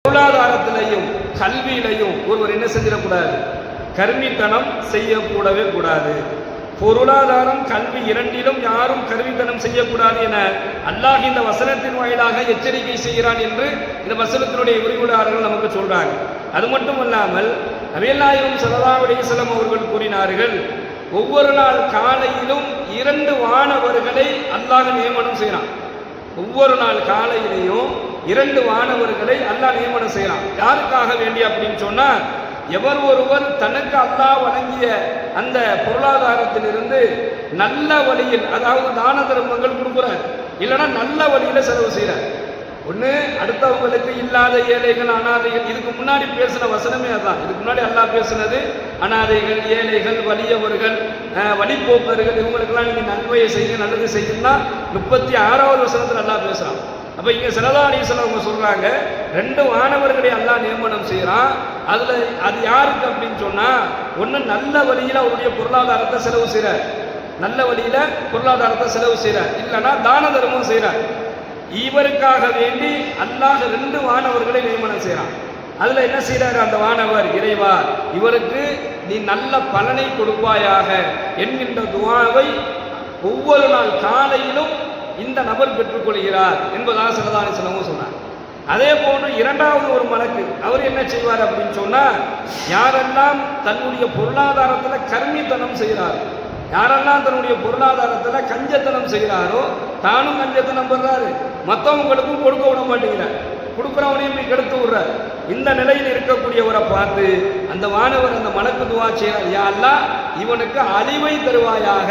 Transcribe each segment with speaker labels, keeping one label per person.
Speaker 1: பொருளாதாரத்திலையும் கல்வியிலையும் ஒருவர் என்ன செஞ்சிடக்கூடாது, கருமித்தனம் செய்யக்கூடவே கூடாது. பொருளாதாரம் கல்வி இரண்டிலும் யாரும் கருமித்தனம் செய்யக்கூடாது என அல்லாஹ் இந்த வசனத்தின் வாயிலாக எச்சரிக்கை செய்கிறான் என்று இந்த வசனத்தினுடைய விரிவுரையாளர்கள் நமக்கு சொல்றாங்க. அது மட்டுமல்லாமல் நபிகள் நாயகம் ஸல்லல்லாஹு அலைஹி வஸல்லம் அவர்கள் கூறினார்கள், ஒவ்வொரு நாள் காலையிலும் 2 வானவர்களை அல்லாஹ் நியமனம் செய்கிறான். ஒவ்வொரு நாள் காலையிலையும் 2 வானவர்களை அல்லாஹ் நியமனம் செய்கிறான். யாருக்காக வேண்டி அப்படின்னு சொன்னா, எவர் ஒருவர் தனக்கு அல்லாஹ் வழங்கிய அந்த பொருளாதாரத்திலிருந்து நல்ல வழியில், அதாவது தான தர்மங்கள் கொடுக்குறார், இல்லைன்னா நல்ல வழியில செலவு செய்கிறார். ஒன்று அடுத்தவங்களுக்கு இல்லாத ஏழைகள் அனாதைகள், இதுக்கு முன்னாடி பேசின வசனமே அதான். இதுக்கு முன்னாடி அல்லாஹ் பேசினது அனாதைகள், ஏழைகள், வலியவர்கள், வழிபோக்கர்கள், இவங்களுக்கெல்லாம் நீங்கள் நன்மையை செய்யுங்க, நல்லது செய்யுன்னா 36வது வசனத்தில் அல்லாஹ் பேசுகிறான். அப்போ இங்கே ஸல்லல்லாஹு அலைஹி வஸல்லம் அவங்க சொல்கிறாங்க, 2 வானவர்களை அல்லாஹ் நியமனம் செய்கிறான். அதில் அது யாருக்கு அப்படின்னு சொன்னால், ஒன்று நல்ல வழியில் அவருடைய பொருளாதாரத்தை செலவு செய்கிறார், நல்ல வழியில் பொருளாதாரத்தை செலவு செய்கிறார், இல்லைன்னா தான தர்மம் செய்கிறார். இவருக்காக வேண்டி அல்லாஹ் 2 வானவர்களை நியமனம் செய்கிறான். அதுல என்ன செய்யறாரு அந்த வானவர், இறைவா இவருக்கு நீ நல்ல பலனை கொடுப்பாயாக என்கின்ற துஆவை ஒவ்வொரு நாள் காலையிலும் இந்த நபர் பெற்றுக்கொள்கிறார் என்பதாக ஸல்லல்லாஹு அலைஹி வஸல்லம் சொன்னார். அதே போன்று 2வது ஒரு மலக்கு, அவர் என்ன செய்வார் அப்படின்னு சொன்னா, யாரெல்லாம் தன்னுடைய பொருளாதாரத்துல கர்மித்தனம் செய்கிறார், யாரெல்லாம் தன்னுடைய பொருளாதாரத்தில் கஞ்சத்தனம் செய்கிறாரோ, தானும் கஞ்சத்தனம் பண்றாரு, மற்றவங்களுக்கும் கொடுக்க விட மாட்டேங்கிறார், கொடுக்குறவனையும் போய் கெடுத்து விடுறார். இந்த நிலையில் இருக்கக்கூடியவரை பார்த்து அந்த வானவர் அந்த மலக்கு துவா செய்கிறார், யா அல்லாஹ் இவனுக்கு அழிவை தருவாயாக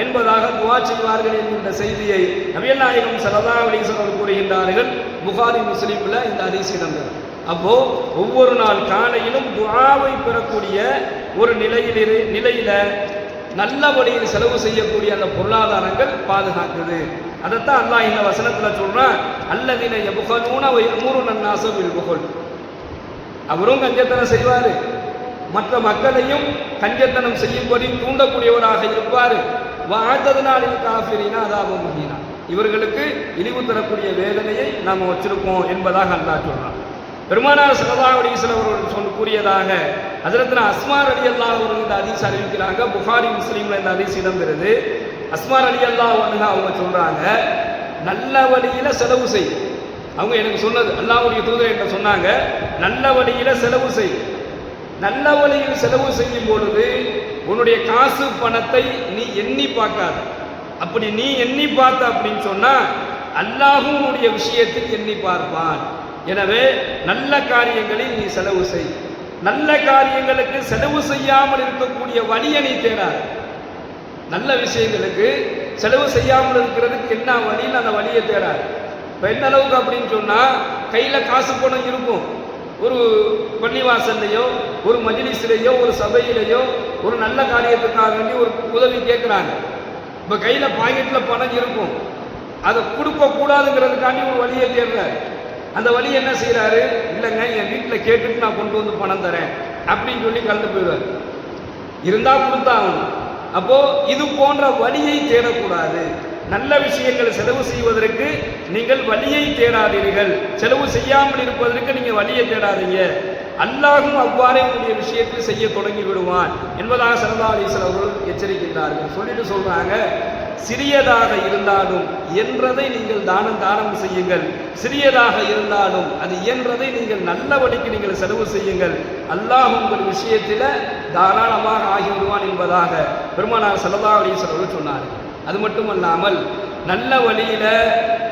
Speaker 1: என்பதாக துவா செய்வார்கள் என்கின்ற செய்தியை நபிகள் நாயகம் ஸல்லல்லாஹு அலைஹி வஸல்லம் கூறுகின்றார்கள். புகாரி முஸ்லிம்ல இந்த ஹதீஸ் இடம்பெறும். அப்போ ஒவ்வொரு நாள் காலையிலும் துஆவை பெறக்கூடிய ஒரு நிலையில நல்ல வழியில் செலவு செய்யக்கூடிய அந்த பொருளாதாரங்கள் பாதுகாக்குது. அதைத்தான் அல்லாஹ் இந்த வசனத்தில் சொல்றான், அல்லதீன யப்கலூன வ யஅமுருன அன்னாஸ பில் புக்ல். அவரும் கஞ்சத்தனம் செய்வார், மற்ற மக்களையும் கஞ்சத்தனம் செய்யும்படி தூண்டக்கூடியவராக இருப்பார். வஅதத்னா லில் காஃபிரீன அஸாபன் முஹீனா, இவர்களுக்கு இழிவு தரக்கூடிய வேதனையை நாம் வச்சிருக்கோம் என்பதாக அல்லாஹ் சொல்றான். பெருமானார் ஸல்லல்லாஹு அலைஹி வஸல்லம் அவர்கள் கூறியதாக ஹஜ்ரத்னா அஸ்மா ரலியல்லாஹு அவர்கள் இந்த ஹதீஸ் அறிவிக்கிறாங்க. புகாரி முஸ்லிம்ல இந்த ஹதீஸ் இடம்பெறுது. அஸ்மா ரலியல்லாஹு அன்ஹா அவங்க சொல்றாங்க, நல்ல வழியில செலவு செய். அவங்க எனக்கு சொன்னது, அல்லாஹ்வுடைய தூதர் என்ன சொன்னாங்க, நல்ல வழியில செலவு செய். நல்ல வழியில் செலவு செய்யும் பொழுது உன்னுடைய காசு பணத்தை நீ எண்ணி பார்க்காத. அப்படி நீ எண்ணி பார்த்த அப்படின்னு சொன்னா அல்லாஹ்வும் உன்னுடைய விஷயத்தில் எண்ணி பார்ப்பான். எனவே நல்ல காரியங்களில் நீ செலவு செய். நல்ல காரியங்களுக்கு செலவு செய்யாமல் இருக்கக்கூடிய வழியை நீ தேடாத. நல்ல விஷயங்களுக்கு செலவு செய்யாமல் இருக்கிறதுக்கு என்ன வழின்னு அந்த வழியை தேடாது. இப்போ என்ன அளவுக்கு அப்படின்னு சொன்னால், கையில் காசு பணம் இருக்கும், ஒரு பள்ளிவாசல்லையோ ஒரு மஜ்லிஸ்லையோ ஒரு சபையிலையோ ஒரு நல்ல காரியத்துக்காக வேண்டி ஒரு உதவி கேட்குறாங்க. இப்போ கையில் பாக்கெட்டில் பணம் இருக்கும், அதை கொடுக்கக்கூடாதுங்கிறதுக்காண்டி ஒரு வழியை தேடுறாரு. அந்த வழி என்ன செய்யறாரு, இல்லைங்க என் வீட்டில் கேட்டுட்டு நான் கொண்டு வந்து பணம் தரேன் அப்படின்னு சொல்லி கலந்து போயிடுவார். இருந்தா கொடுத்தா ஆகணும். அப்போ இது போன்ற வழியை தேடக்கூடாது. நல்ல விஷயங்கள் செலவு செய்வதற்கு நீங்கள் வழியை தேடாதீர்கள், செலவு செய்யாமல் இருப்பதற்கு நீங்கள் வழியை தேடாதீங்க. அல்லாஹும் அவ்வாறே உங்களுடைய விஷயத்தில் செய்ய தொடங்கி விடுவான் என்பதாக ஸல்லல்லாஹு அலைஹி வஸல்லம் அவர்கள் எச்சரிக்கின்றார்கள். சொல்லிட்டு சொல்றாங்க, சிறியதாக இருந்தாலும் இயன்றதை நீங்கள் தானம் செய்யுங்கள், சிறியதாக இருந்தாலும் அது இயன்றதை நீங்கள் நல்ல வழிக்கு நீங்கள் செலவு செய்யுங்கள், அல்லாஹ் உங்கள் விஷயத்தில் தாராளமாக ஆகிவிடுவான் என்பதாக பெருமானார் ஸல்லல்லாஹு அலைஹி வஸல்லம் அவர்கள் சொன்னார். அது மட்டுமல்லாமல் நல்ல வழியில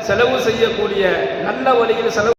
Speaker 1: செலவு செய்யக்கூடிய, நல்ல வழியில் செலவு